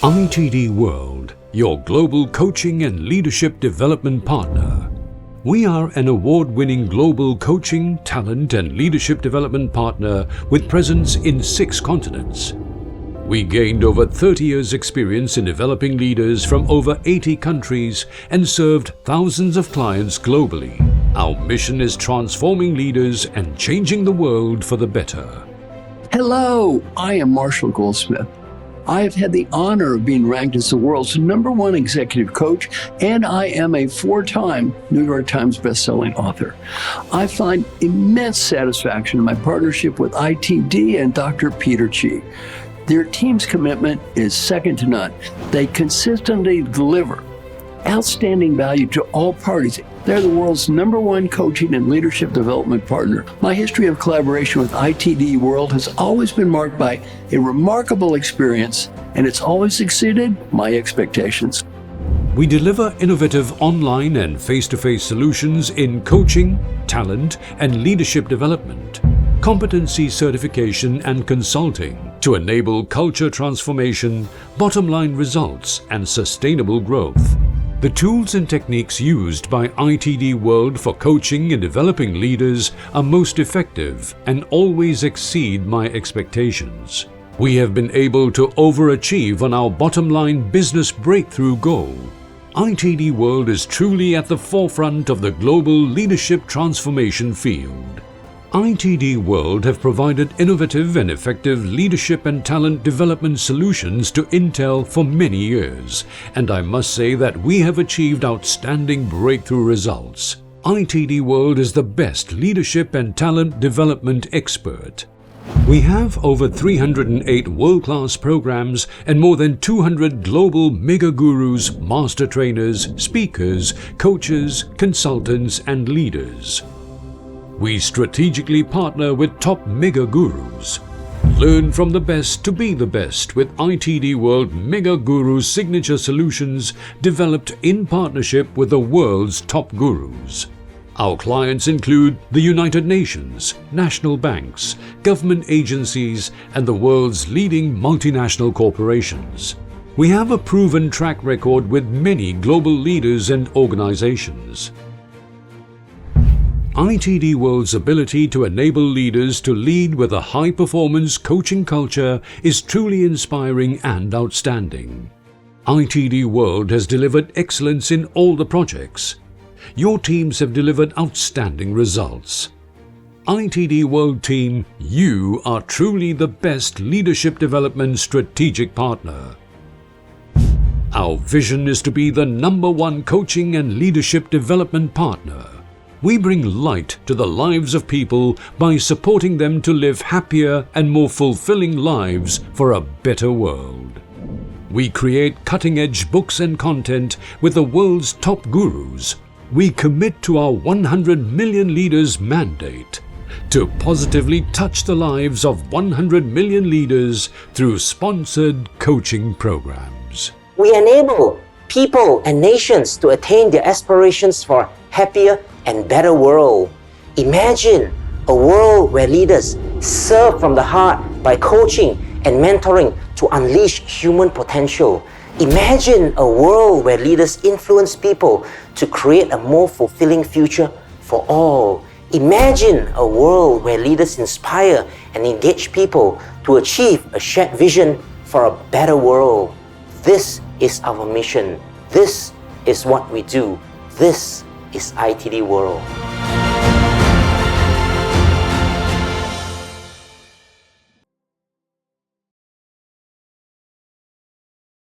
ITD World, your global coaching and leadership development partner. We are an award-winning global coaching, talent and leadership development partner with presence in 6 continents. We gained over 30 years' experience in developing leaders from over 80 countries and served thousands of clients globally. Our mission is transforming leaders and changing the world for the better. Hello, I am Marshall Goldsmith. I have had the honor of being ranked as the world's #1 executive coach, and I am a 4-time New York Times bestselling author. I find immense satisfaction in my partnership with ITD and Dr. Peter Chi. Their team's commitment is second to none. They consistently deliver outstanding value to all parties. They're the world's #1 coaching and leadership development partner. My history of collaboration with ITD World has always been marked by a remarkable experience, and it's always exceeded my expectations. We deliver innovative online and face-to-face solutions in coaching, talent, and leadership development, competency certification and consulting to enable culture transformation, bottom-line results, and sustainable growth. The tools and techniques used by ITD World for coaching and developing leaders are most effective and always exceed my expectations. We have been able to overachieve on our bottom-line business breakthrough goal. ITD World is truly at the forefront of the global leadership transformation field. ITD World have provided innovative and effective leadership and talent development solutions to Intel for many years, and I must say that we have achieved outstanding breakthrough results. ITD World is the best leadership and talent development expert. We have over 308 world-class programs and more than 200 global mega gurus, master trainers, speakers, coaches, consultants, and leaders. We strategically partner with top mega gurus. Learn from the best to be the best with ITD World Mega Guru signature solutions developed in partnership with the world's top gurus. Our clients include the United Nations, national banks, government agencies, and the world's leading multinational corporations. We have a proven track record with many global leaders and organizations. ITD World's ability to enable leaders to lead with a high-performance coaching culture is truly inspiring and outstanding. ITD World has delivered excellence in all the projects. Your teams have delivered outstanding results. ITD World team, you are truly the best leadership development strategic partner. Our vision is to be the #1 coaching and leadership development partner. We bring light to the lives of people by supporting them to live happier and more fulfilling lives for a better world. We create cutting-edge books and content with the world's top gurus. We commit to our 100 million leaders mandate to positively touch the lives of 100 million leaders through sponsored coaching programs. We enable people and nations to attain their aspirations for happier and better world. Imagine a world where leaders serve from the heart by coaching and mentoring to unleash human potential. Imagine a world where leaders influence people to create a more fulfilling future for all. Imagine a world where leaders inspire and engage people to achieve a shared vision for a better world. This is our mission. This is what we do. This is ITD World.